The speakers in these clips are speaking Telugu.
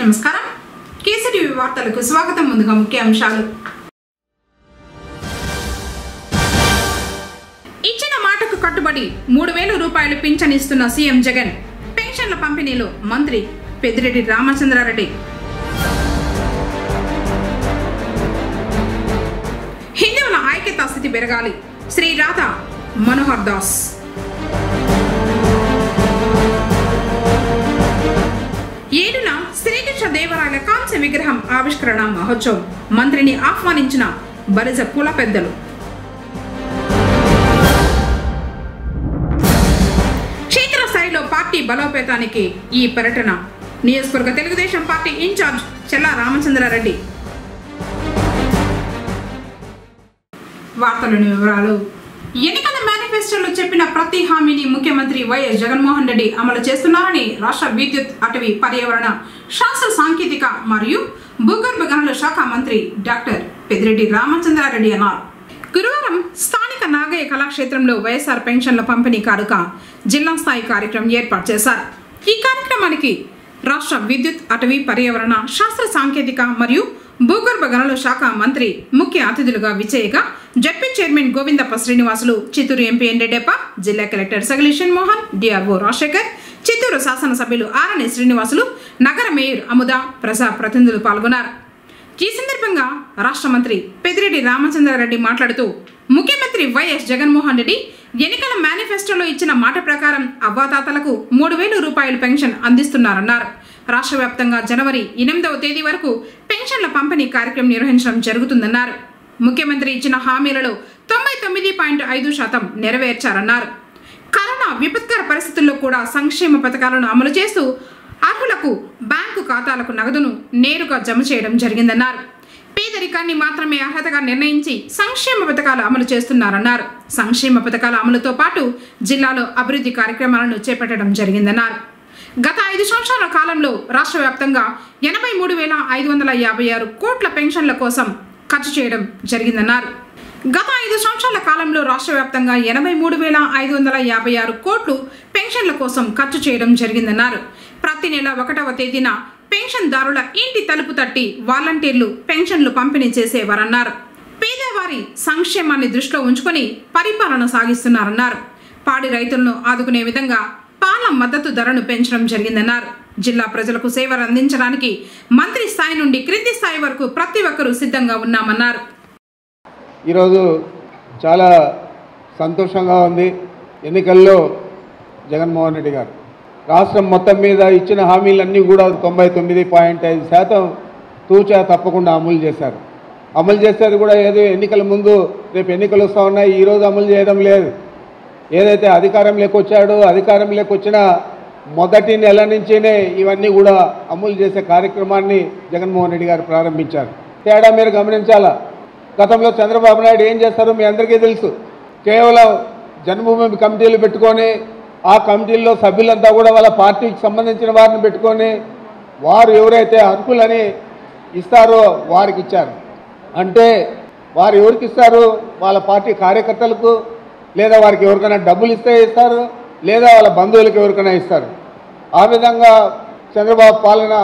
నమస్కారం కేసీటీవీ వార్తలకు స్వాగతం. ముందుగా ముఖ్య అంశాలు. ఇచ్చిన మాటకు కట్టుబడి 3000 రూపాయలు పింఛన్ ఇస్తున్న సీఎం జగన్. పెన్షన్ల పంపిణీలో మంత్రి పెద్దిరెడ్డి రామచంద్రారెడ్డి. హిందువుల ఐక్యతా స్థితి పెరగాలి. శ్రీ రాధా మనోహర్ దాస్. ఏడున శ్రీకృష్ణ దేవరాయల కాంస్య విగ్రహం ఆవిష్కరణ మహోత్సవం. మంత్రిని ఆహ్వానించిన బలిజ కుల పెద్దలు. క్షేత్రస్థాయిలో పార్టీ బలోపేతానికి ఈ పర్యటన. నియోజకవర్గ తెలుగుదేశం పార్టీ ఇన్ఛార్జ్ చెల్లా రామచంద్రారెడ్డి. వార్తలోని వివరాలు. ఎన్నికల మేనిఫెస్టోలో చెప్పిన ప్రతి హామీని ముఖ్యమంత్రి వైఎస్ జగన్మోహన్ రెడ్డి అమలు చేస్తున్నారని రాష్ట్ర విద్యుత్, అటవీ, పర్యావరణ, శాస్త్ర సాంకేతిక మరియు భూగర్భ గనుల శాఖ మంత్రి డాక్టర్ పెద్దిరెడ్డి రామచంద్రారెడ్డి అన్నారు. గురువారం స్థానిక నాగయ్య కళాక్షేత్రంలో వైఎస్ఆర్ పెన్షన్ల పంపిణీ కానుక జిల్లా స్థాయి కార్యక్రమం ఏర్పాటు చేశారు. ఈ కార్యక్రమానికి రాష్ట్ర విద్యుత్, అటవీ, పర్యావరణ, శాస్త్ర సాంకేతిక మరియు భూగర్భ గనుల శాఖ మంత్రి ముఖ్య అతిథులుగా విజయగా ZP chairman Govindappa Srinivasulu, Chittoor MP ఎండెడెప్ప, జిల్లా కలెక్టర్ సగలీషన్ మోహన్, డిఆర్ఓ రాజశేఖర్, చిత్తూరు శాసనసభ్యులు ఆర్ఎన్ శ్రీనివాసులు, నగర మేయర్ అముద, ప్రజా ప్రతినిధులు పాల్గొన్నారు. ఈ సందర్భంగా రాష్ట్ర మంత్రి పెద్దిరెడ్డి రామచంద్రారెడ్డి మాట్లాడుతూ, ముఖ్యమంత్రి వైఎస్ జగన్మోహన్ రెడ్డి ఎన్నికల మేనిఫెస్టోలో ఇచ్చిన మాట ప్రకారం అవ్వాతాతలకు 3000 రూపాయల పెన్షన్ అందిస్తున్నారన్నారు. రాష్ట్ర వ్యాప్తంగా జనవరి 8వ తేదీ వరకు పెన్షన్ల పంపిణీ కార్యక్రమం నిర్వహించడం జరుగుతుందన్నారు. ముఖ్యమంత్రి ఇచ్చిన హామీలలో 99.5% నెరవేర్చారన్నారు. కరోనా విపత్కర పరిస్థితుల్లో కూడా సంక్షేమ పథకాలను అమలు చేస్తూ అర్హులకు బ్యాంకు ఖాతాలకు నగదును నేరుగా జమ చేయడం జరిగిందన్నారు. పేదరికాన్ని మాత్రమే అర్హతగా నిర్ణయించి సంక్షేమ పథకాలు అమలు చేస్తున్నారన్నారు. సంక్షేమ పథకాల అమలుతో పాటు జిల్లాలో అభివృద్ధి కార్యక్రమాలను చేపట్టడం జరిగిందన్నారు. గత 5 సంవత్సరాల కాలంలో రాష్ట్ర వ్యాప్తంగా 83,556 కోట్ల పెన్షన్ల కోసం ఖర్చు చేయడం జరిగిందన్నారు. గత 5 సంవత్సరాల కాలంలో రాష్ట్ర వ్యాప్తంగా 83,556 కోట్లు పెన్షన్ల కోసం ఖర్చు చేయడం జరిగిందన్నారు. ప్రతి నెల 1వ తేదీన పెన్షన్దారుల ఇంటి తలుపు తట్టి వాలంటీర్లు పెన్షన్లు పంపిణీ చేసేవారన్నారు. పేదవారి సంక్షేమాన్ని దృష్టిలో ఉంచుకొని పరిపాలన సాగిస్తున్నారన్నారు. పాడి రైతులను ఆదుకునే విధంగా పాల మద్దతు ధరను పెంచడం జరిగిందన్నారు. జిల్లా ప్రజలకు సేవలు అందించడానికి మంత్రి స్థాయి నుండి క్రింది స్థాయి వరకు ప్రతి ఒక్కరూ సిద్ధంగా ఉన్నామన్నారు. ఈరోజు చాలా సంతోషంగా ఉంది. ఎన్నికల్లో జగన్మోహన్ రెడ్డి గారు రాష్ట్రం మొత్తం మీద ఇచ్చిన హామీలన్నీ కూడా 99.5% తూచా తప్పకుండా అమలు చేశారు. అమలు చేసేది కూడా ఏదో ఎన్నికల ముందు రేపు ఎన్నికలు వస్తూ ఉన్నాయి, ఈరోజు అమలు చేయడం లేదు. ఏదైతే అధికారంలోకి వచ్చాడో అధికారంలోకి వచ్చిన మొదటి నెల నుంచేనే ఇవన్నీ కూడా అమలు చేసే కార్యక్రమాన్ని జగన్మోహన్ రెడ్డి గారు ప్రారంభించారు. తేడా మీరు గమనించాలా. గతంలో చంద్రబాబు నాయుడు ఏం చేస్తారో మీ అందరికీ తెలుసు. కేవలం జన్మభూమి కమిటీలు పెట్టుకొని ఆ కమిటీల్లో సభ్యులంతా కూడా వాళ్ళ పార్టీకి సంబంధించిన వారిని పెట్టుకొని వారు ఎవరైతే అర్హులని ఇస్తారో వారికి ఇచ్చారు. అంటే వారు ఎవరికి ఇస్తారు? వాళ్ళ పార్టీ కార్యకర్తలకు, లేదా వారికి ఎవరికైనా డబ్బులు ఇస్తే ఇస్తారు, లేదా వాళ్ళ బంధువులకు ఎవరికైనా ఇస్తారు. ఆ విధంగా చంద్రబాబు పాలన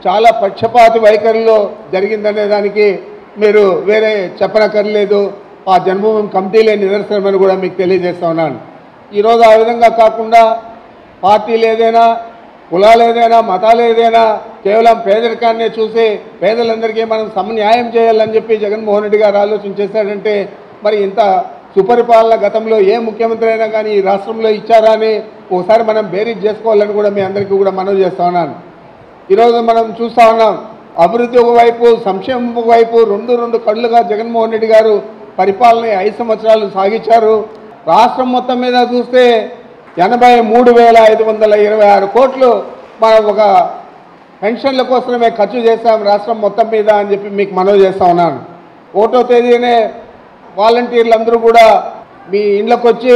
చాలా పక్షపాతి వైఖరిలో జరిగిందనే దానికి మీరు వేరే చెప్పనక్కర్లేదు. ఆ జన్మభూమి కమిటీలే నిదర్శనమని కూడా మీకు తెలియజేస్తా ఉన్నాను. ఈరోజు ఆ విధంగా కాకుండా పార్టీలు ఏదైనా, కులాలు ఏదైనా, మతాలు ఏదైనా కేవలం పేదరికాన్నే చూసి పేదలందరికీ మనం సమన్యాయం చేయాలని చెప్పి జగన్మోహన్ రెడ్డి గారు ఆలోచన చేశాడంటే మరి ఇంత సుపరిపాలన గతంలో ఏ ముఖ్యమంత్రి అయినా కానీ ఈ రాష్ట్రంలో ఇచ్చారా అని ఒకసారి మనం బేరీజ్ చేసుకోవాలని కూడా మీ అందరికీ కూడా మనవి చేస్తూ ఉన్నాను. ఈరోజు మనం చూస్తూ ఉన్నాం, అభివృద్ధి ఒకవైపు, సంక్షేమం ఒకవైపు, రెండు కళ్ళుగా జగన్మోహన్ రెడ్డి గారు పరిపాలన 5 సంవత్సరాలు సాగించారు. రాష్ట్రం మొత్తం మీద చూస్తే 83,526 కోట్లు మనం ఒక పెన్షన్ల కోసమే ఖర్చు చేశాం రాష్ట్రం మొత్తం మీద అని చెప్పి మీకు మనవి చేస్తూ ఉన్నాను. 1వ తేదీనే వాలంటీర్లు కూడా మీ ఇండ్లకు వచ్చి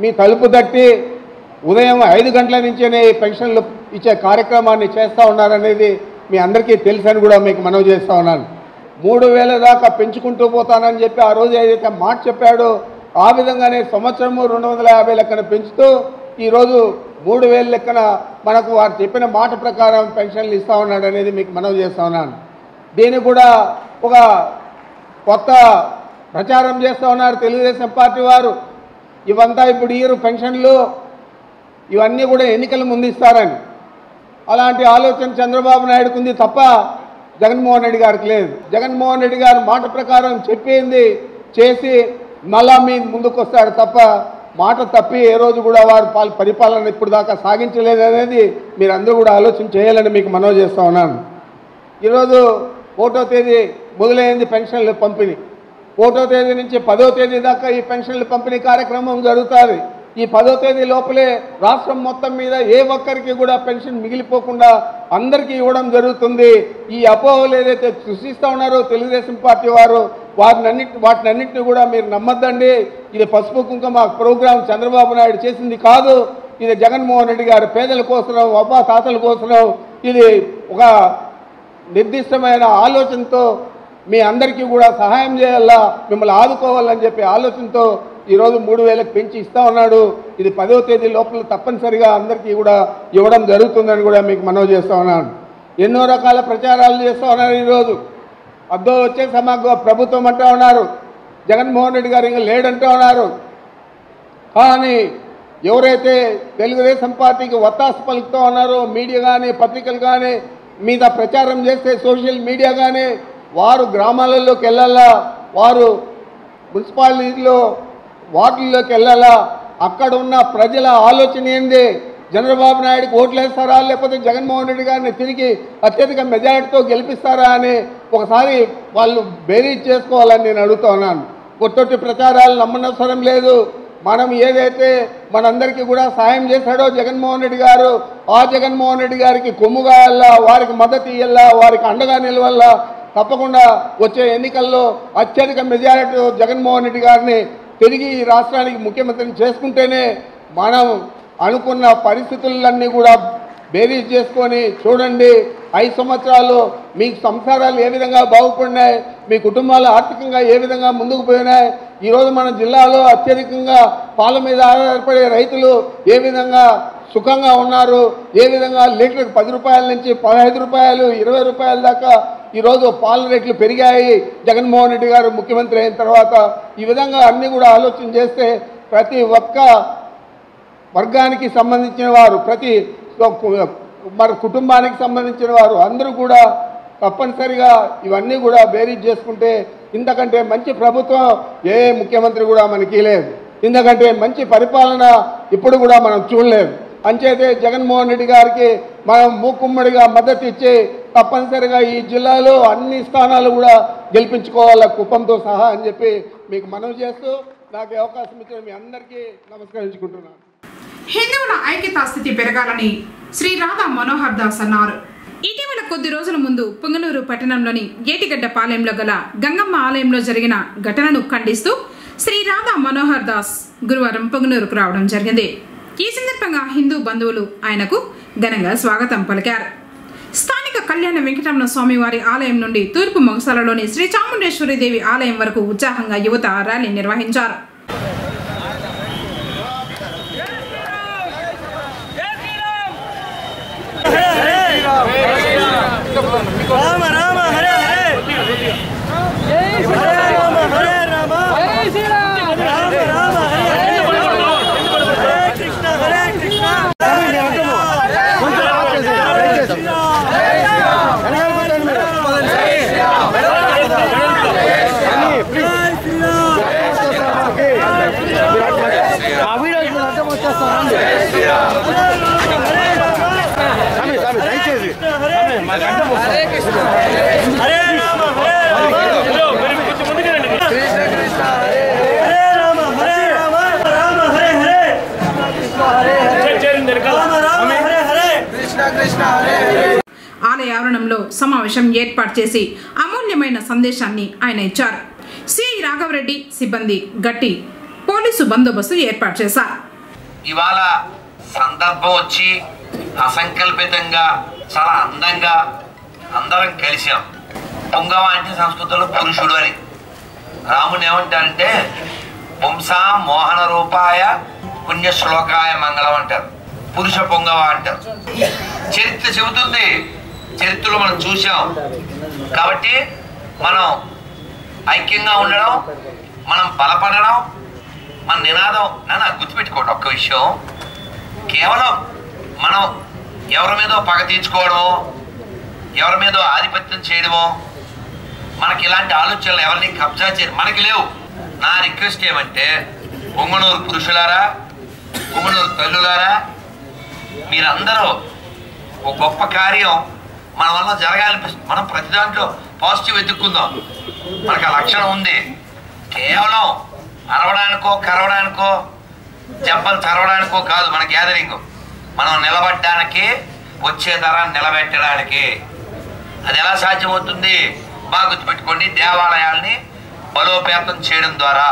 మీ తలుపు తట్టి ఉదయం 5 గంటల నుంచేనే పెన్షన్లు ఇచ్చే కార్యక్రమాన్ని చేస్తూ ఉన్నారనేది మీ అందరికీ తెలుసని కూడా మీకు మనవి చేస్తూ ఉన్నాను. 3,000 దాకా పెంచుకుంటూ పోతానని చెప్పి ఆ రోజు ఏదైతే మాట చెప్పాడో ఆ విధంగానే సంవత్సరము 250 లెక్కన పెంచుతూ ఈరోజు 3000 లెక్కన మనకు వారు చెప్పిన మాట ప్రకారం పెన్షన్లు ఇస్తూ ఉన్నాడు అనేది మీకు మనవి చేస్తూ ఉన్నాను. దీనికి కూడా ఒక కొత్త ప్రచారం చేస్తూ ఉన్నారు తెలుగుదేశం పార్టీ వారు. ఇవంతా ఇప్పుడు ఇయర్ పెన్షన్లు ఇవన్నీ కూడా ఎన్నికల ముందు ఇస్తారని. అలాంటి ఆలోచన చంద్రబాబు నాయుడుకు ఉంది తప్ప జగన్మోహన్ రెడ్డి గారికి లేదు. జగన్మోహన్ రెడ్డి గారు మాట ప్రకారం చెప్పింది చేసి మళ్ళా మీ ముందుకు వస్తాడు తప్ప మాట తప్పి ఏ రోజు కూడా వారు పరిపాలన ఇప్పుడు దాకా సాగించలేదనేది మీరందరూ కూడా ఆలోచన చేయాలని మీకు మనవి చేస్తూ ఉన్నాను. ఈరోజు 1వ తేదీ మొదలైంది పెన్షన్ల పంపిణీ. 1వ తేదీ నుంచి 10వ తేదీ దాకా ఈ పెన్షన్ల పంపిణీ కార్యక్రమం జరుగుతుంది. ఈ 10వ తేదీ లోపలే రాష్ట్రం మొత్తం మీద ఏ ఒక్కరికి కూడా పెన్షన్ మిగిలిపోకుండా అందరికీ ఇవ్వడం జరుగుతుంది. ఈ అపోహలు ఏదైతే సృష్టిస్తూ ఉన్నారో తెలుగుదేశం పార్టీ వారు వాటినన్నింటినీ కూడా మీరు నమ్మద్దండి. ఇది పసుపు కుంకుమ ప్రోగ్రాం చంద్రబాబు నాయుడు చేసింది కాదు. ఇది జగన్మోహన్ రెడ్డి గారు పేదల కోసం అబ్బా తాతల కోసం ఇది ఒక నిర్దిష్టమైన ఆలోచనతో మీ అందరికీ కూడా సహాయం చేయాలా, మిమ్మల్ని ఆదుకోవాలని చెప్పి ఆలోచనతో ఈరోజు 3000కి పెంచి ఇస్తూ ఉన్నాడు. ఇది 10వ తేదీ లోపల తప్పనిసరిగా అందరికీ కూడా ఇవ్వడం జరుగుతుందని కూడా మీకు మనవి చేస్తూ ఉన్నాను. ఎన్నో రకాల ప్రచారాలు చేస్తూ ఉన్నారు. ఈరోజు అద్దో వచ్చేసి మాకు ప్రభుత్వం అంటూ ఉన్నారు, జగన్మోహన్ రెడ్డి గారు ఇంకా లేడంటూ ఉన్నారు. కానీ ఎవరైతే తెలుగుదేశం పార్టీకి ఒత్తాసు పలుకుతూ ఉన్నారో మీడియా కానీ పత్రికలు కానీ మీద ప్రచారం చేస్తే సోషల్ మీడియా కానీ వారు గ్రామాలలోకి వెళ్ళాలా, వారు మున్సిపాలిటీలో వార్డుల్లోకి వెళ్ళాలా, అక్కడ ఉన్న ప్రజల ఆలోచన ఏంది, చంద్రబాబు నాయుడుకి ఓట్లు వేస్తారా లేకపోతే జగన్మోహన్ రెడ్డి గారిని తిరిగి అత్యధిక మెజారిటీతో గెలిపిస్తారా అని ఒకసారి వాళ్ళు బేరీజ్ చేసుకోవాలని నేను అడుగుతూ ఉన్నాను. కొత్తొట్టి ప్రచారాలు నమ్మనవసరం లేదు. మనం ఏదైతే మనందరికీ కూడా సాయం చేశాడో జగన్మోహన్ రెడ్డి గారు, ఆ జగన్మోహన్ రెడ్డి గారికి కొమ్ముగా వెళ్ళా, వారికి మద్దతు ఇవ్వాలా, వారికి అండగా నిలవల్లా. తప్పకుండా వచ్చే ఎన్నికల్లో అత్యధిక మెజారిటీ జగన్మోహన్ రెడ్డి గారిని తిరిగి ఈ రాష్ట్రానికి ముఖ్యమంత్రిని చేసుకుంటేనే మనం అనుకున్న పరిస్థితులన్నీ కూడా బేరీజ్ చేసుకొని చూడండి. 5 సంవత్సరాలు మీ సంసారాలు ఏ విధంగా బాగుపడినాయి, మీ కుటుంబాలు ఆర్థికంగా ఏ విధంగా ముందుకు పోయినాయి, ఈరోజు మన జిల్లాలో అత్యధికంగా పాల మీద ఆధారపడే రైతులు ఏ విధంగా సుఖంగా ఉన్నారు, ఏ విధంగా లీటర్కి 10 రూపాయల నుంచి 15 రూపాయలు 20 రూపాయల దాకా ఈరోజు పాల రేట్లు పెరిగాయి జగన్మోహన్ రెడ్డి గారు ముఖ్యమంత్రి అయిన తర్వాత. ఈ విధంగా అన్నీ కూడా ఆలోచన చేస్తే ప్రతి ఒక్క వర్గానికి సంబంధించిన వారు, ప్రతి మన కుటుంబానికి సంబంధించిన వారు అందరూ కూడా తప్పనిసరిగా ఇవన్నీ కూడా బేరీజ్ చేసుకుంటే ఇంతకంటే మంచి ప్రభుత్వం ఏ ముఖ్యమంత్రి కూడా మనకి లేదు. ఇంతకంటే మంచి పరిపాలన ఇప్పుడు కూడా మనం చూడలేదు. అంచేతే జగన్మోహన్ రెడ్డి గారికి మనం మూకుమ్మడిగా మద్దతు ఇచ్చి తప్పనిసరిగా ఈ జిల్లాలో అన్ని స్థానాలు కూడా గెలిపించుకోవాల కుప్పంతో సహా అని చెప్పి మీకు మనవి చేస్తూ నాకు అవకాశం ఇచ్చిన మీ అందరికీ నమస్కరించుకుంటున్నాను. హిందువుల ఐక్యతా స్థితి పెరగాలని శ్రీ రాధా మనోహర్ దాస్ అన్నారు. ఇటీవల కొద్ది రోజుల ముందు పుంగనూరు పట్టణంలోని గేటిగడ్డ పాలెంలో గల గంగమ్మ ఆలయంలో జరిగిన ఘటనను ఖండిస్తూ శ్రీ రాధా మనోహర్ దాస్ గురువారం పుంగనూరుకు రావడం జరిగింది. ఈ సందర్భంగా హిందూ బంధువులు ఆయనకు ఘనంగా స్వాగతం పలికారు. స్థానిక కళ్యాణ వెంకటరమణ స్వామివారి ఆలయం నుండి తూర్పు మొగసాలలోని శ్రీ చాముండేశ్వరీదేవి ఆలయం వరకు ఉత్సాహంగా యువత ర్యాలీ నిర్వహించారు. రామ రామ హరే హరే హరే రామ హరే రామ హరే శ్రీరామ రామ రామ హరే హరే కృష్ణ హరే కృష్ణ ఆలయ ఆవరణంలో సమావేశం ఏర్పాటు చేసి అమూల్యమైన సందేశాన్ని ఆయన ఇచ్చారు. సిఐ రాఘవరెడ్డి సిబ్బంది గట్టి పోలీసు బందోబస్తు ఏర్పాటు చేశారు. ఇవాళ సందర్భం వచ్చి అసంకల్పితంగా చాలా అందంగా అందరం కలిసాం. పుంగవ అంటే సంస్కృతంలో పురుషుడు అని, రాముని ఏమంటారంటే పుంసా మోహన రూపాయ పుణ్య పుణ్యశ్లోకాయ మంగళం అంటారు, పురుష పొంగవ అంటారు. చరిత్ర చెబుతుంది, చరిత్రలో మనం చూసాం. కాబట్టి మనం ఐక్యంగా ఉండడం, మనం బలపడడం, మన నినాదం. నాన్న గుర్తుపెట్టుకోండి ఒక్క విషయం, కేవలం మనం ఎవరి మీదో పగ తీర్చుకోవడమో, ఎవరి మీదో ఆధిపత్యం చేయడమో, మనకి ఇలాంటి ఆలోచనలు ఎవరిని కబ్జా చేయడం మనకి లేవు. నా రిక్వెస్ట్ ఏమంటే, పొంగనూరు పురుషులారా, పొంగనూరు తల్లులారా, మీరందరూ ఒక గొప్ప కార్యం మన వల్ల జరగాలనిపిస్తుంది. మనం ప్రతి దాంట్లో పాజిటివ్ వెతుక్కుందాం. మనకు ఆ లక్షణం ఉంది. కేవలం అరవడానికో కరవడానికో జబ్బలు చరవడానికో కాదు మన గ్యాదరింగ్. మనం నిలబడడానికి, వచ్చే తరాన్ని నిలబెట్టడానికి. అది ఎలా సాధ్యమవుతుంది? బాగా గుర్తుపెట్టుకోండి, దేవాలయాల్ని బలోపేతం చేయడం ద్వారా.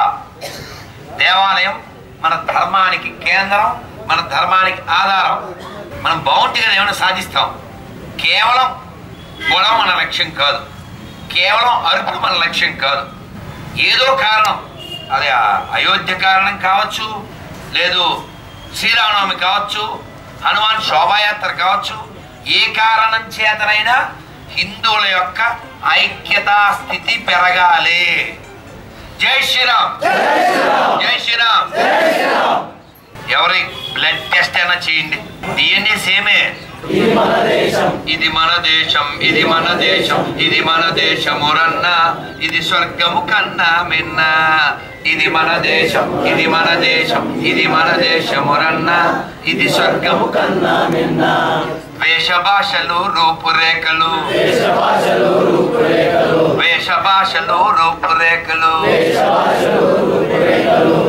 దేవాలయం మన ధర్మానికి కేంద్రం, మన ధర్మానికి ఆధారం. మనం బాగుంటిగా ఏమైనా సాధిస్తాం. కేవలం గొడవ మన లక్ష్యం కాదు, కేవలం అరుపుడు మన లక్ష్యం కాదు. ఏదో కారణం, అది అయోధ్య కారణం కావచ్చు, లేదు శ్రీరామనవమి కావచ్చు, హనుమాన్ శోభాయాత్ర కావచ్చు, ఏ కారణం చేతనైనా హిందువుల యొక్క ఐక్యతా స్థితి పెరగాలి. జై శ్రీరామ్, జై శ్రీరామ్. ఎవరి బ్లడ్ టెస్ట్ అయినా చేయండి, డిఎన్ఏ సేమే. ఇది మన దేశం, ఇది మన దేశం, ఇది మన దేశమురన్నా, ఇది స్వర్గము కన్నా మిన్న. ఇది మన దేశం, ఇది మన దేశం, ఇది మన దేశమురన్నా, ఇది స్వర్గము కన్నా మిన్న. వేష భాషలు రూపురేఖలు, వేష భాషలు రూపురేఖలు,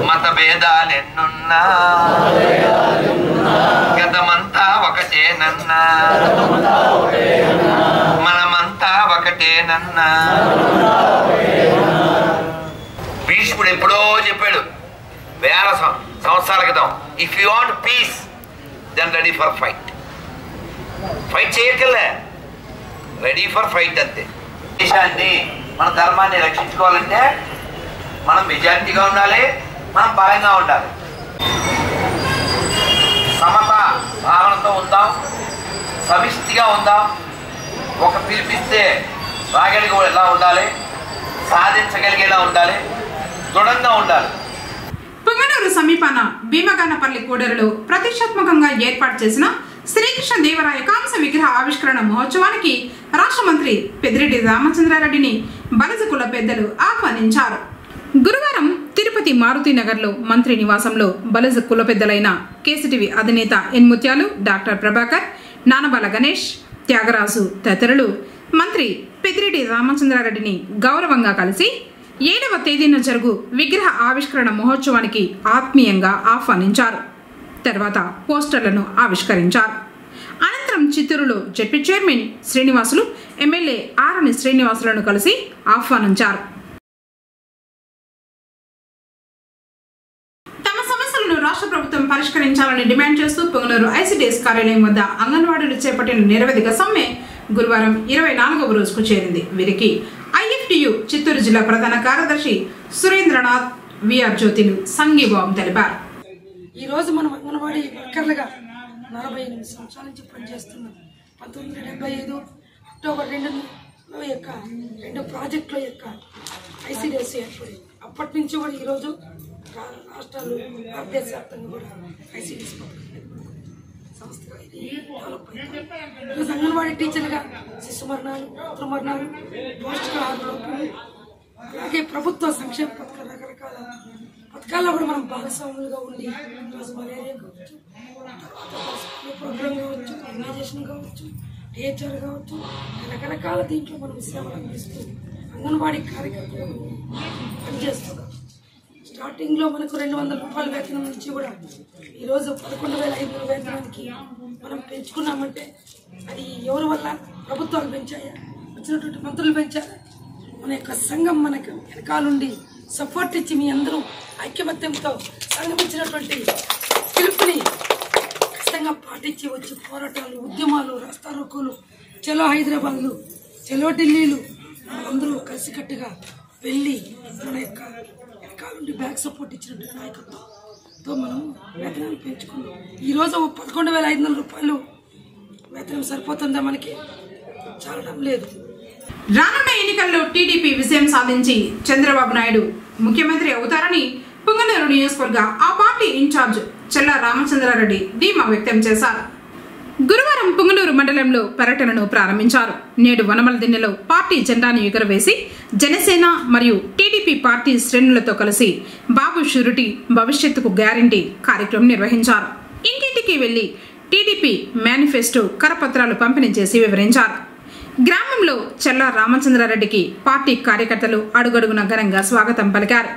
మత భేదాలెన్నున్నా గతమంతా ఒకటేనన్నా, మనమంతా ఒకటేనన్నా. భీష్ముడు ఎప్పుడో చెప్పాడు, వేల సంవత్సరాల క్రితం, if you want peace then ready for fight. Fight చేయక్కర్లే, రెడీ ఫర్ ఫైట్ అంతే. దేశాన్ని, మన ధర్మాన్ని రక్షించుకోవాలంటే మనం మెజారిటీగా ఉండాలి, మనం బలంగా ఉండాలి. సమత భావనతో ఉందాం, సమిష్టిగా ఉందాం. ఒక పిలిపిస్తే రాగడిగా ఎలా ఉండాలి, సాధించగలిగేలా ఉండాలి, దృఢంగా ఉండాలి. పుంగనూరు సమీపాన భీమగానపల్లి కూడలిలో ప్రతిష్టాత్మకంగా ఏర్పాటు చేసిన శ్రీకృష్ణ దేవరాయ కాంస విగ్రహ ఆవిష్కరణ మహోత్సవానికి రాష్ట్ర మంత్రి పెద్దిరెడ్డి రామచంద్రారెడ్డిని బలిజ కుల పెద్దలు ఆహ్వానించారు. గురువారం తిరుపతి మారుతినగర్లో మంత్రి నివాసంలో బలిజ కుల పెద్దలైన కేసీటీవీ అధినేత ఎన్ ముత్యాలు, డాక్టర్ ప్రభాకర్, నానబాల గణేష్, త్యాగరాజు తదితరులు మంత్రి పెద్దిరెడ్డి రామచంద్రారెడ్డిని గౌరవంగా కలిసి 7వ తేదీన జరుగు విగ్రహ ఆవిష్కరణ మహోత్సవానికి ఆత్మీయంగా ఆహ్వానించారు. తర్వాత పోస్టర్లను ఆవిష్కరించారు. అనంతరం చిత్తూరులో జెడ్పీ చైర్మన్ శ్రీనివాసులు, ఎమ్మెల్యే ఆరణి శ్రీనివాసులను కలిసి ఆహ్వానించారు. తమ సమస్యలను రాష్ట్ర ప్రభుత్వం పరిష్కరించాలని డిమాండ్ చేస్తూ పొంగనూరు ఐసీడీఎస్ కార్యాలయం వద్ద అంగన్వాడీలు చేపట్టిన నిరవధిక సమ్మె గురువారం 24వ రోజుకు చేరింది. వీరికి ఐఎఫ్టియు చిత్తూరు జిల్లా ప్రధాన కార్యదర్శి సురేంద్రనాథ్ విఆర్ జ్యోతిలు సంఘీభావం తెలిపారు. ఈ రోజు మనం అంగన్వాడీ వర్కర్లుగా 48 సంవత్సరాల నుంచి పనిచేస్తున్నాం. 1975 అక్టోబర్ 2 యొక్క 2 ప్రాజెక్టుల యొక్క ఐసీడీఎస్ ఏర్పడి అప్పటి నుంచి కూడా ఈరోజు రాష్ట్రాలు భారతదేశ వ్యాప్తంగా కూడా ఐసీడీఎస్ సంస్థగా ఇది డెవలప్ అయింది. ఈరోజు అంగన్వాడీ టీచర్లుగా శిశు మరణాలు, పుత్ర మరణాలు, పౌష్టికాహార లోపాలు, అలాగే ప్రభుత్వ సంక్షేమ పథకాలు, రకరకాల పథకాల్లో కూడా మనం భాగస్వాములుగా ఉండి ఈరోజు మలేరియా కావచ్చు, ప్రోగ్రామ్ కావచ్చు, ఆర్గనైజేషన్ కావచ్చు, టీహెచ్ఆర్ కావచ్చు, రకరకాల దీంట్లో మనం సేవలు అందిస్తూ అంగన్వాడీ కార్యకర్తలు పనిచేస్తున్నాం. స్టార్టింగ్లో మనకు 200 రూపాయల వేతనం నుంచి కూడా ఈరోజు 11,500 వేతనానికి మనం పెంచుకున్నామంటే అది ఎవరి వల్ల? ప్రభుత్వాలు పెంచాయా? వచ్చినటువంటి మంత్రులు పెంచారా? మన యొక్క సంఘం మనకు వెనకాలండి సపోర్ట్ ఇచ్చి మీ అందరూ ఐక్యమత్యంతో సంఘం ఇచ్చినటువంటి పిలుపుని ఖచ్చితంగా పాటించి వచ్చి పోరాటాలు, ఉద్యమాలు, రాస్తారోకోలు, చలో హైదరాబాద్లు, చలో ఢిల్లీలు అందరూ కలిసికట్టుగా వెళ్ళి మన యొక్క వెనకాలండి బ్యాక్ సపోర్ట్ ఇచ్చినటువంటి నాయకత్వం తో మనం వేతనాలు పెంచుకున్నాం. ఈరోజు 11,500 రూపాయలు వేతనం సరిపోతుందా? మనకి చాలడం లేదు. రానున్న ఎన్నికల్లో టీడీపీ విజయం సాధించి చంద్రబాబు నాయుడు ముఖ్యమంత్రి అవుతారని పుంగనూరు నియోజకవర్గ ఆ పార్టీ ఇన్ఛార్జ్ చెల్లా రామచంద్రారెడ్డి ధీమా వ్యక్తం చేశారు. గురువారం పుంగనూరు మండలంలో పర్యటనను ప్రారంభించారు. నేడు వనమలదిన్నెలో పార్టీ జెండాను ఎగురవేసి జనసేన మరియు టీడీపీ పార్టీ శ్రేణులతో కలిసి బాబు షూరిటీ భవిష్యత్తుకు గ్యారంటీ కార్యక్రమం నిర్వహించారు. ఇంటింటికి వెళ్లి టీడీపీ మేనిఫెస్టో కరపత్రాలు పంపిణీ చేసి వివరించారు. గ్రామంలో చెల్లా రామచంద్రారెడ్డికి పార్టీ కార్యకర్తలు అడుగడుగున ఘనంగా స్వాగతం పలికారు.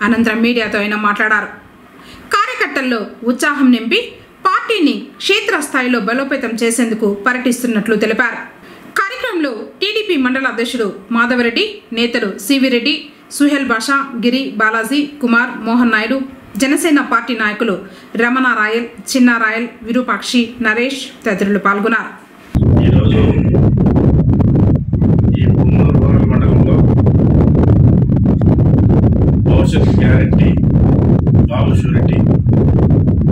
అనంతరం మీడియాతో ఆయన మాట్లాడారు. కార్యకర్తల్లో ఉత్సాహం నింపి పార్టీని క్షేత్రస్థాయిలో బలోపేతం చేసేందుకు పర్యటిస్తున్నట్లు తెలిపారు. కార్యక్రమంలో టీడీపీ మండల అధ్యక్షుడు మాధవరెడ్డి, నేతలు సివిరెడ్డి, సుహేల్ బాషా, గిరి, బాలాజీ, కుమార్, మోహన్ నాయుడు, జనసేన పార్టీ నాయకులు రమణ రాయల్, చిన్న రాయల్, విరూపాక్షి, నరేష్ తదితరులు పాల్గొన్నారు. భవిష్యత్ గ్యారంటీ బాబు షూరిటీ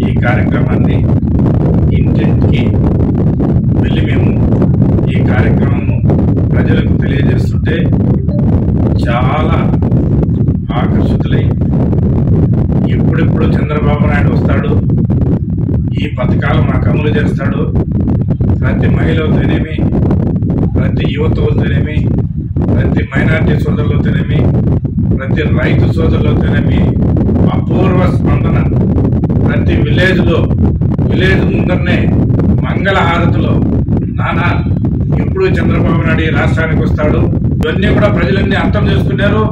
ఈ కార్యక్రమాన్ని ఇంటింటికి వెళ్ళి మేము ఈ కార్యక్రమం ప్రజలకు తెలియజేస్తుంటే చాలా ఆకర్షితులై ఎప్పుడెప్పుడు చంద్రబాబు నాయుడు వస్తాడు, ఈ పథకాలు మాకు అమలు చేస్తాడు, ప్రతి మహిళలతోనేమి, ప్రతి యువతలతోనేమి, ప్రతి మైనార్టీ సోదరులతోనేమి, ప్రతి రైతు సోదరులతోనేమి అపూర్వ స్పందన. ప్రతి విలేజ్ ముందరనే మంగళ హారతిలో నానా ఎప్పుడు చంద్రబాబు నాయుడు రాష్ట్రానికి వస్తాడు, ఇవన్నీ కూడా ప్రజలన్నీ అర్థం చేసుకున్నారు.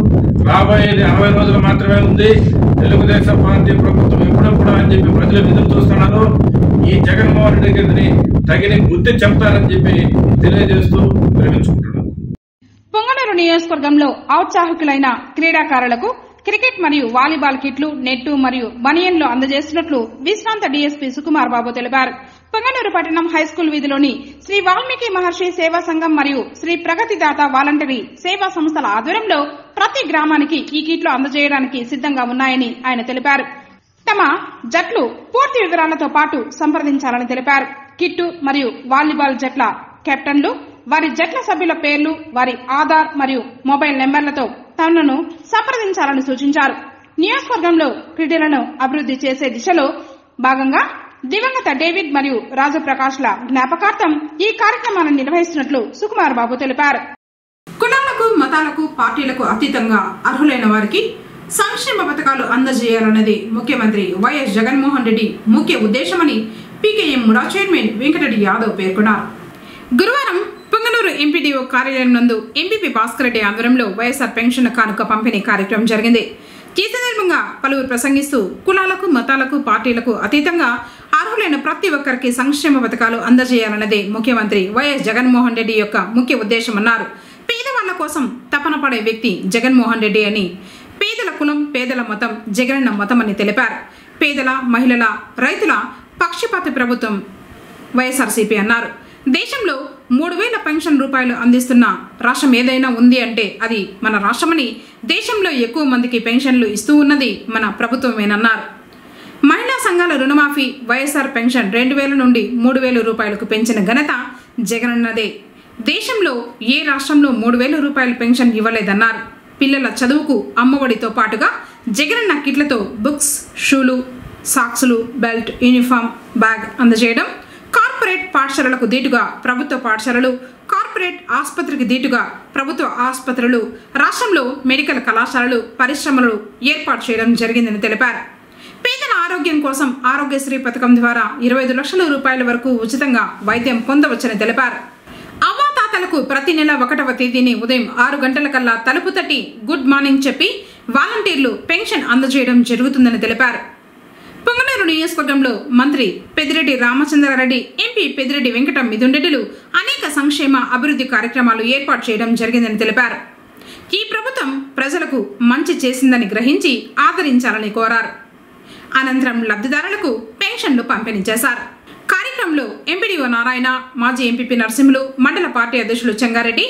రాబోయేది 60 రోజులు మాత్రమే ఉంది, తెలుగుదేశం పార్టీ ప్రభుత్వం ఎప్పుడెప్పుడు అని చెప్పి ప్రజలు ఎదురు చూస్తున్నారు. ఈ జగన్మోహన్ రెడ్డి గారిని తగిన బుద్ధి చెప్తారని చెప్పి తెలియజేస్తూ విరమించుకుంటున్నాను. పొంగనూరు నియోజకవర్గంలో ఔత్సాహికులైన క్రీడాకారులకు క్రికెట్ మరియు వాలీబాల్ కిట్లు, నెట్టు మరియు బనియన్లు అందజేస్తున్నట్లు విశ్రాంత డీఎస్పీ సుకుమార్ బాబు తెలిపారు. పొంగనూరు పట్టణం హైస్కూల్ వీధిలోని శ్రీ వాల్మీకి మహర్షి సేవా సంఘం మరియు శ్రీ ప్రగతిదాత వాలంటరీ సేవా సంస్థల ఆధ్వర్యంలో ప్రతి గ్రామానికి ఈ కిట్లు అందజేయడానికి సిద్ధంగా ఉన్నాయని ఆయన తెలిపారు. తమ జట్లు పూర్తి వివరాలతో పాటు సంప్రదించాలని తెలిపారు. కిట్టు మరియు వాలీబాల్ జట్ల కెప్టెన్లు, వారి జట్ల సభ్యుల పేర్లు, వారి ఆధార్ మరియు మొబైల్ నెంబర్లతో తనను సంప్రదించాలని సూచించారు. నియోజకవర్గంలో క్రీడలను అభివృద్ధి చేసే దిశలో భాగంగా దివంగత డేవిడ్ మరియు రాజప్రకాష్ల జ్ఞాపకార్థం ఈ కార్యక్రమాలను నిర్వహిస్తున్నట్లు సుకుమార్ బాబు తెలిపారు. కులాలకు, మతాలకు, పార్టీలకు అతీతంగా అర్హులైన వారికి సంక్షేమ పథకాలు అందజేయాలన్నది ముఖ్యమంత్రి వైఎస్ జగన్మోహన్ రెడ్డి ముఖ్య ఉద్దేశమని పీకేఎం ముడా చైర్మన్ వెంకటరెడ్డి యాదవ్ పేర్కొన్నారు. గురువారం పొంగనూరు ఎంపీడీఓ కార్యాలయం నందు ఎంపీపీ భాస్కర్ రెడ్డి ఆధ్వర్యంలో వైఎస్ఆర్ పెన్షన్ కానుక పంపిణీ కార్యక్రమం జరిగింది. ఈ సందర్భంగా పలువురు ప్రసంగిస్తూ కులాలకు, మతాలకు, పార్టీలకు అతీతంగా అర్హులైన ప్రతి ఒక్కరికి సంక్షేమ పథకాలు అందజేయాలన్నదే ముఖ్యమంత్రి వైఎస్ జగన్మోహన్ రెడ్డి యొక్క ముఖ్య ఉద్దేశమన్నారు. పేదవాళ్ల కోసం తపన పడే వ్యక్తి జగన్మోహన్ రెడ్డి అని, పేదల కులం, పేదల మతం జగనన్న మతమని తెలిపారు. పేదల, మహిళల, రైతుల పక్షపాత ప్రభుత్వం వైఎస్ఆర్సీపీ అన్నారు. దేశంలో 3,000 పెన్షన్ రూపాయలు అందిస్తున్న రాష్ట్రం ఏదైనా ఉంది అంటే అది మన రాష్ట్రమని, దేశంలో ఎక్కువ మందికి పెన్షన్లు ఇస్తూ ఉన్నది మన ప్రభుత్వమేనన్నారు. మహిళా సంఘాల రుణమాఫీ, వైఎస్ఆర్ పెన్షన్ 2,000 నుండి 3,000 రూపాయలకు పెంచిన ఘనత జగనన్నదే. దేశంలో ఏ రాష్ట్రంలో 3,000 రూపాయల పెన్షన్ ఇవ్వలేదన్నారు. పిల్లల చదువుకు అమ్మఒడితో పాటుగా జగనన్న కిట్లతో బుక్స్, షూలు, సాక్సులు, బెల్ట్, యూనిఫామ్, బ్యాగ్ అందజేయడం, కార్పొరేట్ పాఠశాలలకు దీటుగా ప్రభుత్వ పాఠశాలలు, కార్పొరేట్ ఆసుపత్రికి దీటుగా ప్రభుత్వ ఆసుపత్రులు, రాష్ట్రంలో మెడికల్ కళాశాలలు, పరిశ్రమలు ఏర్పాటు చేయడం జరిగిందని తెలిపారు. పేదల ఆరోగ్యం కోసం ఆరోగ్యశ్రీ పథకం ద్వారా 25 లక్షల రూపాయల వరకు ఉచితంగా వైద్యం పొందవచ్చని తెలిపారు. అవ్వాతాతలకు ప్రతి నెల 1వ తేదీని ఉదయం 6 గంటలకల్లా తలుపు తట్టి గుడ్ మార్నింగ్ చెప్పి వాలంటీర్లు పెన్షన్ అందజేయడం జరుగుతుందని తెలిపారు. పొంగనూరు నియోజకవర్గంలో మంత్రి పెద్దిరెడ్డి రామచంద్రారెడ్డి, ఎంపీ పెద్దిరెడ్డి వెంకట మిథున్ అనేక సంక్షేమ అభివృద్ధి కార్యక్రమాలు ఏర్పాటు చేయడం జరిగిందని తెలిపారు. ఈ ప్రభుత్వం ప్రజలకు మంచి చేసిందని గ్రహించి ఆదరించాలని కోరారు. అనంతరం లబ్ధిదారులకు పెన్షన్లు పంపిణీ చేశారు. కార్యక్రమంలో ఎంపీడీఓ నారాయణ, మాజీ ఎంపీపీ నరసింహులు, మండల పార్టీ అధ్యక్షులు చెంగారెడ్డి,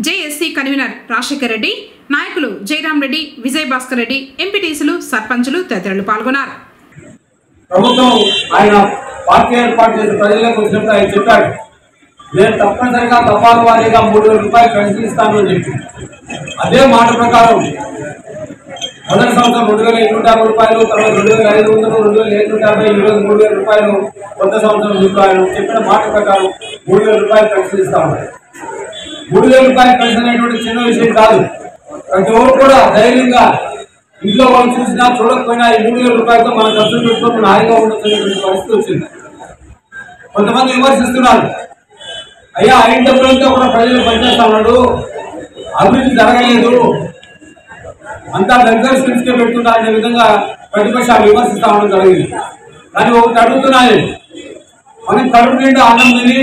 జేఎస్సీ కన్వీనర్ రాజశేఖర్ రెడ్డి, నాయకులు జయరాం రెడ్డి, విజయ్ భాస్కర్ రెడ్డి, ఎంపీటీసీలు, సర్పంచులు తదితరులు పాల్గొన్నారు. ప్రభుత్వం ఆయన పార్టీ ఏర్పాటు చేసి ప్రజలకు వచ్చినప్పుడు ఆయన చెప్పాడు, నేను తప్పనిసరిగా తపాలు వారీగా 3,000 రూపాయలు పెన్షన్ ఇస్తాను అని చెప్పి అదే మాట ప్రకారం మొదటి సంవత్సరం 2,850 రూపాయలు, తర్వాత 2,500, 2,750, ఈరోజు 3,000 రూపాయలు కొత్త సంవత్సరం రూపాయలు చెప్పిన మాట ప్రకారం 3,000 రూపాయలు పెన్షన్ ఇస్తా ఉన్నారు. 3,000 రూపాయలు పెన్షన్ అనేటువంటి చిన్న విషయం కాదు. ప్రతి ఒక్కరు కూడా ధైర్యంగా ఇంట్లో వాళ్ళు చూసినా చూడకపోయినా ఈ 3,000 రూపాయలతో మన ఖర్చులు పెట్టుకొని మన హాయిగా ఉండొచ్చేటువంటి పరిస్థితి వచ్చింది. కొంతమంది విమర్శిస్తున్నారు, అయ్యా ఆయన డబ్బులతో కూడా ప్రజలు పనిచేస్తా ఉన్నాడు, అభివృద్ధి జరగలేదు, అంతా దగ్గర స్కిల్స్కే పెడుతున్నా అనే విధంగా ప్రతిపక్షాలు విమర్శిస్తా ఉండడం జరిగింది. కానీ ఒకటి అడుగుతున్నాయి, మనం కడుపు నిండా అన్నం తిని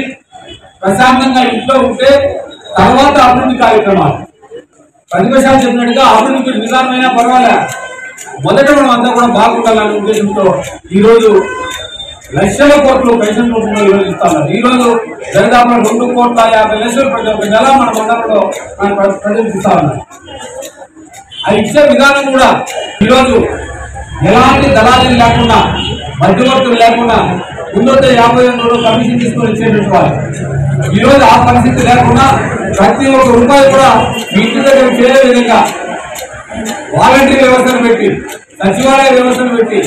ప్రశాంతంగా ఇంట్లో ఉంటే తర్వాత అభివృద్ధి కార్యక్రమాలు, ప్రతిపక్షాలు చెప్పినట్టుగా అభివృద్ధి నిదానమైనా పర్వాలే, మొదట మనం అంతా కూడా బాగుండాలనే ఉద్దేశంతో ఈరోజు లక్షల కోట్లు పెన్షన్ రూపంలో ఈరోజు ఇస్తా ఉన్నారు. ఈరోజు దాదాపు 2,50,00,000 ప్రతి ఒక్క నెల మన మండలంలో ప్రజలకు ఇస్తా ఉన్నారు. ఆ ఇచ్చే విధానం కూడా ఈరోజు ఎలాంటి దళాలు లేకుండా, మధ్యవర్తులు లేకుండా ముందొచ్చ 50,000 కమిషన్ తీసుకొని ఇచ్చేటువంటి వారు ఈరోజు ఆ పరిస్థితి లేకుండా ప్రతి ఒక్క రూపాయి కూడా మీ ఇంటి దగ్గర చేరే విధంగా వాలంటీర్ వ్యవస్థను పెట్టి, సచివాలయ వ్యవస్థను పెట్టి,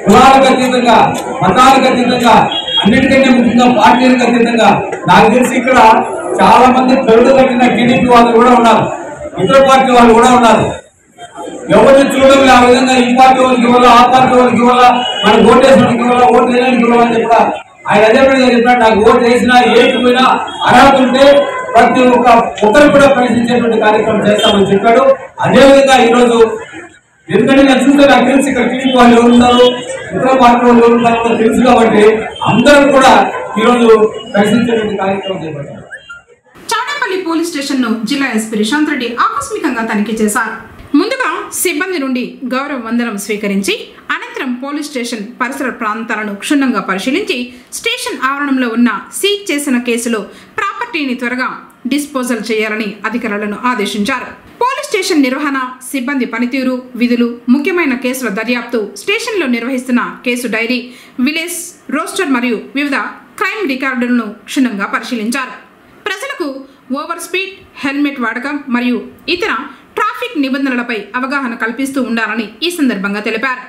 కులాలకు అతీతంగా, మతాలకు అతీతంగా, అన్నిటికంటే ముఖ్యంగా పార్టీలకు అతీతంగా, నాకు తెలిసి ఇక్కడ చాలా మంది పెరుడు కట్టిన టీడీపీ వాళ్ళు కూడా ఉన్నారు, ఇతర పార్టీ వాళ్ళు కూడా ఉన్నారు. ఎవరిని చూడడం ఆ విధంగా ఈ పార్టీ వాళ్ళకి ఇవ్వాలా, ఆ పార్టీ వాళ్ళకి ఇవ్వాలా, మనకు ఓటు వేసడానికి ఇవ్వాలా, ఓటు వేయడానికి ఇవ్వాలని చెప్పా ఆయన అదే చెప్పినట్టు నాకు ఓటు వేసినా ఏకపోయినా అర్హత ఉంటే ప్రతి ఒక్కరు కూడా ప్రవేశించేటువంటి కార్యక్రమం చేస్తామని చెప్పాడు. అదేవిధంగా ఈరోజు ఎందుకంటే నేను చూస్తే నాకు తెలుసు ఇక్కడ టీడీపీ వాళ్ళు ఎవరు ఉన్నారు, ఇతర పార్టీ వాళ్ళు ఎవరు ఉన్నారో తెలుసు కాబట్టి అందరూ కూడా ఈరోజు ప్రవేశించేటువంటి కార్యక్రమం చేపట్టారు. చౌడేపల్లి పోలీస్ స్టేషన్ ను జిల్లా ఎస్పీ రిషాంత్ రెడ్డి ఆకస్మికంగా తనిఖీ చేశారు. ముందుగా సిబ్బంది నుండి గౌరవ వందనం స్వీకరించి అనంతరం పోలీస్ స్టేషన్ పరిసర ప్రాంతాలను క్షుణ్ణంగా పరిశీలించి స్టేషన్ ఆవరణంలో ఉన్న సీజ్ చేసిన కేసులో ప్రాపర్టీని త్వరగా డిస్పోజల్ చేయాలని అధికారులను ఆదేశించారు. పోలీస్ స్టేషన్ నిర్వహణ, సిబ్బంది పనితీరు, విధులు, ముఖ్యమైన కేసుల దర్యాప్తు, స్టేషన్లో నిర్వహిస్తున్న కేసు డైరీ, విలేజ్ రోస్టర్ మరియు వివిధ క్రైమ్ రికార్డులను క్షుణ్ణంగా పరిశీలించారు. ప్రజలకు ఓవర్ స్పీడ్, హెల్మెట్ వాడకం మరియు ఇతర ట్రాఫిక్ నిబంధనలపై అవగాహన కల్పిస్తూ ఉండాలని ఈ సందర్భంగా తెలిపారు.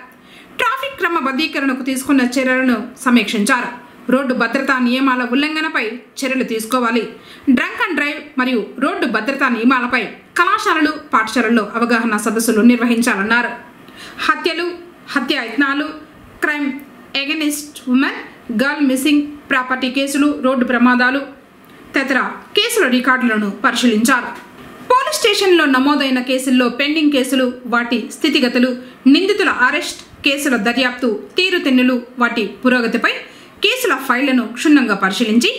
ట్రాఫిక్ క్రమబద్ధీకరణకు తీసుకున్న చర్యలను సమీక్షించారు. రోడ్డు భద్రతా నియమాల ఉల్లంఘనపై చర్యలు తీసుకోవాలి. డ్రంక్ అండ్ డ్రైవ్ మరియు రోడ్డు భద్రతా నియమాలపై కళాశాలలు, పాఠశాలల్లో అవగాహన సదస్సులు నిర్వహించాలన్నారు. హత్యలు, హత్యాయత్నాలు, crime against women, girl missing, property కేసులు, రోడ్డు ప్రమాదాలు తదితర కేసుల రికార్డులను పరిశీలించారు. పోలీస్ స్టేషన్లో నమోదైన కేసుల్లో పెండింగ్ కేసులు, వాటి స్థితిగతులు, నిందితుల అరెస్ట్, కేసుల దర్యాప్తు తీరుతెన్నులు, వాటి పురోగతిపై కేసుల ఫైళ్లను క్షుణ్ణంగా పరిశీలించి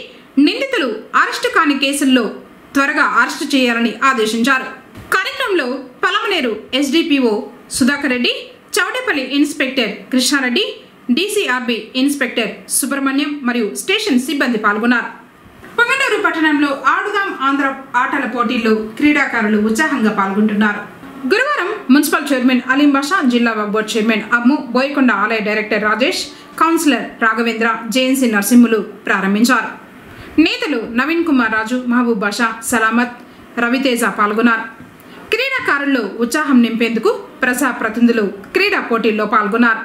నిందితులు అరెస్టు కాని కేసుల్లో త్వరగా అరెస్టు చేయాలని ఆదేశించారు. కార్యక్రమంలో Palamaneru SDPO Sudhakar Reddy, Chowdepalli inspector Krishnareddy, DCRB inspector Subrahmanyam మరియు స్టేషన్ సిబ్బంది పాల్గొన్నారు. పొంగనూరు పట్టణంలో ఆడుదాం ఆంధ్ర ఆటల పోటీల్లో క్రీడాకారులు ఉత్సాహంగా పాల్గొంటున్నారు. గురువారం మున్సిపల్ చైర్మన్ అలీం బాషా, జిల్లా వక్ఫ్ బోర్డు చైర్మన్ అమ్ము, బోయకొండ ఆలయ director Rajesh, councillor Raghavendra, JNC Narasimhulu ప్రారంభించారు. నేతలు నవీన్ కుమార్ రాజు, మహబూబ్ బాషా, సలామత్, రవితేజ పాల్గొన్నారు. క్రీడాకారుల్లో ఉత్సాహం నింపేందుకు ప్రజాప్రతినిధులు క్రీడా పోటీల్లో పాల్గొన్నారు.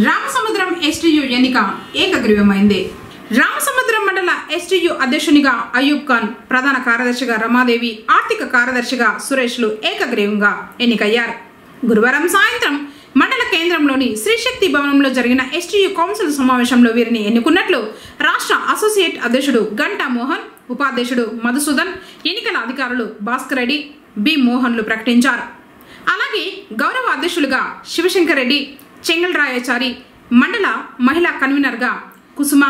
రామసముద్రం ఎస్టీయు ఎన్నిక ఏకగ్రీవమైంది. రామసముద్రం మండల ఎస్టీయు అధ్యక్షునిగా అయూబ్ ఖాన్, ప్రధాన కార్యదర్శిగా రమాదేవి, ఆర్థిక కార్యదర్శిగా సురేష్లు ఏకగ్రీవంగా ఎన్నికయ్యారు. గురువారం సాయంత్రం మండల కేంద్రంలోని శ్రీశక్తి భవనంలో జరిగిన ఎస్టీయు కౌన్సిల్ సమావేశంలో వీరిని ఎన్నుకున్నట్లు రాష్ట్ర అసోసియేట్ అధ్యక్షుడు గంటా మోహన్, ఉపాధ్యక్షుడు మధుసూదన్, ఎన్నికల అధికారులు భాస్కర్ రెడ్డి, బి మోహన్లు ప్రకటించారు. అలాగే గౌరవ అధ్యక్షులుగా శివశంకర్ రెడ్డి, చెంగల్రాయాచారి, మండల మహిళా కన్వీనర్గా కుసుమ,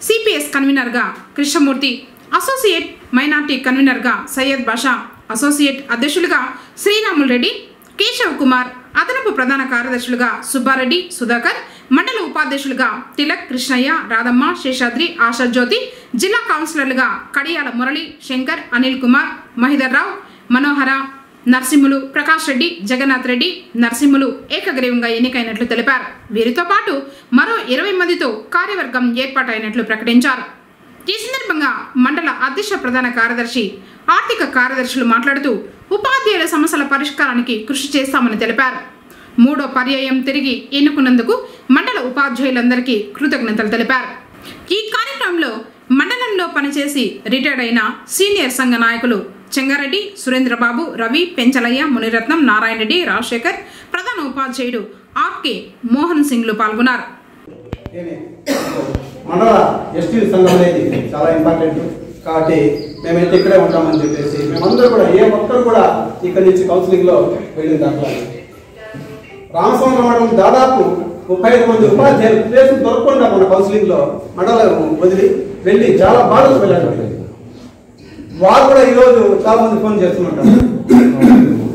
సిపిఎస్ కన్వీనర్గా కృష్ణమూర్తి, అసోసియేట్ మైనార్టీ కన్వీనర్గా సయ్యద్ బాషా, అసోసియేట్ అధ్యక్షులుగా శ్రీరాములు రెడ్డి, కేశవ్ కుమార్, అదనపు ప్రధాన కార్యదర్శులుగా సుబ్బారెడ్డి, సుధాకర్, మండల ఉపాధ్యక్షులుగా తిలక్, కృష్ణయ్య, రాధమ్మ, శేషాద్రి, ఆశాజ్యోతి, జిల్లా కౌన్సిలర్లుగా కడియాల మురళి, శంకర్, అనిల్ కుమార్, మహిదర్ రావు, మనోహర, నరసింహులు, ప్రకాష్ రెడ్డి, జగన్నాథ్ రెడ్డి, నరసింహులు ఏకగ్రీవంగా ఎన్నికైనట్లు తెలిపారు. వీరితో పాటు మరో 20 మందితో కార్యవర్గం ఏర్పాటైనట్లు ప్రకటించారు. ఈ సందర్భంగా మండల అధ్యక్ష ప్రధాన కార్యదర్శి, ఆర్థిక కార్యదర్శులు మాట్లాడుతూ ఉపాధ్యాయుల సమస్యల పరిష్కారానికి కృషి చేస్తామని తెలిపారు. 3వ పర్యాయం తిరిగి ఎన్నుకున్నందుకు మండల ఉపాధ్యాయులందరికీ కృతజ్ఞతలు తెలిపారు. ఈ కార్యక్రమంలో మండలంలో పనిచేసి రిటైర్డ్ అయిన సీనియర్ సంఘ నాయకులు చెంగారెడ్డి, సురేంద్రబాబు, రవి, పెంచలయ్య, మునిరత్నం, నారాయణ రెడ్డి, రాజశేఖర్, ప్రధాన ఉపాధ్యాయుడు ఆర్కే మోహన్ సింగ్లు పాల్గొన్నారు. మండల ఎస్టీ సంఘం అనేది చాలా ఇంపార్టెంట్ కాబట్టి మేమైతే ఇక్కడే ఉంటామని చెప్పేసి మేమందరూ కూడా ఏ ఒక్కరు కూడా ఇక్కడి నుంచి కౌన్సిలింగ్లో వెళ్ళిన దాంట్లో రామసముద్రం మండలం దాదాపు 35 మంది ఉపాధ్యాయులు ప్లేస్ దొరకకుండా మన కౌన్సిలింగ్లో మండలం వదిలి వెళ్ళి చాలా బాధలు వెళ్ళారు. వారు కూడా ఈరోజు చాలా మంది ఫోన్ చేస్తున్నారు,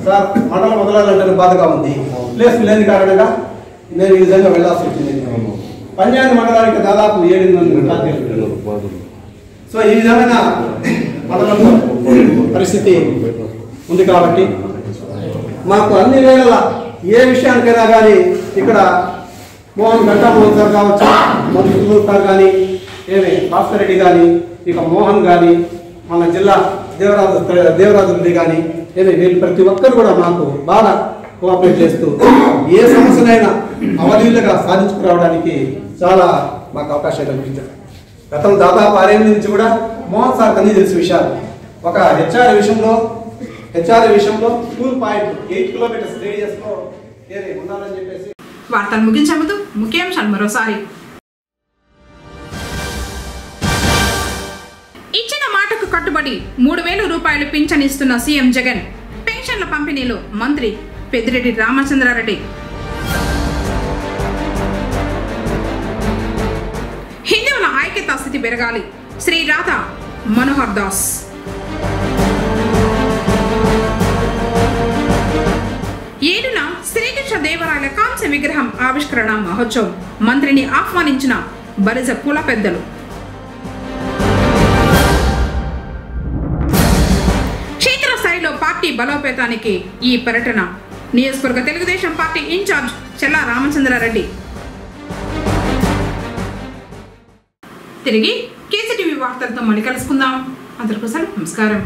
సార్ మండలం వదలాలంటే బాధగా ఉంది, ప్లేస్ లేని కారణంగా నేను ఈ విధంగా వెళ్లాల్సి వచ్చింది. పంచాయతీ మండలానికి దాదాపు 7 మంది. సో ఈ విధమైన మండలంలో పరిస్థితి ఉంది కాబట్టి మాకు అన్ని వేళల ఏ విషయానికైనా కానీ ఇక్కడ గంటా మోహన్ సార్ కావచ్చు, మధుసూదన్ సార్ కానీ, భాస్కర్ రెడ్డి కానీ, ఇక మోహన్ కానీ, మన జిల్లా దేవరాజు రెడ్డి కానీ, వీళ్ళు ప్రతి ఒక్కరు కూడా మాకు బాగా కోఆపరేట్ చేస్తూ ఏ సమస్యనైనా అవలీలుగా సాధించుకురావడానికి చాలా మాకు అవకాశం కల్పించారు. గతం దాదాపు 6 ఏళ్ళ నుంచి కూడా మోహన్ సార్ అన్ని తెలిసిన విషయాలు. ఒక హెచ్ఆర్ విషయంలో స్కూల్ పాయింట్ 8 కిలోమీటర్స్ రేడియస్లో ఉండాలని చెప్పేసి. వార్తలు ముగించే ముందు ముఖ్యాంశాలు మరోసారి. ఇచ్చిన మాటకు కట్టుబడి 3,000 రూపాయలు పింఛన్ ఇస్తున్న సీఎం జగన్. పెన్షన్ల పంపిణీలో మంత్రి పెద్దిరెడ్డి రామచంద్రారెడ్డి. హిందువుల ఐక్యతా స్థితి పెరగాలి, శ్రీ రాధా మనోహర్ దాస్. ఏడున శ్రీకృష్ణ దేవరాయల కాంస్య విగ్రహం ఆవిష్కరణ మహోత్సవం. మంత్రిని ఆహ్వానించిన బలిజ కుల పెద్దలు. క్షేత్రస్థాయిలో పార్టీ పార్టీ బలోపేతానికి ఈ పర్యటన. నియోజకవర్గ తెలుగుదేశం పార్టీ ఇన్ఛార్జ్ చెల్లా రామచంద్రారెడ్డి. తిరిగి కేసీటీవీ వార్తలతో మళ్ళీ కలుసుకుందాం. అందరికీ నమస్కారం.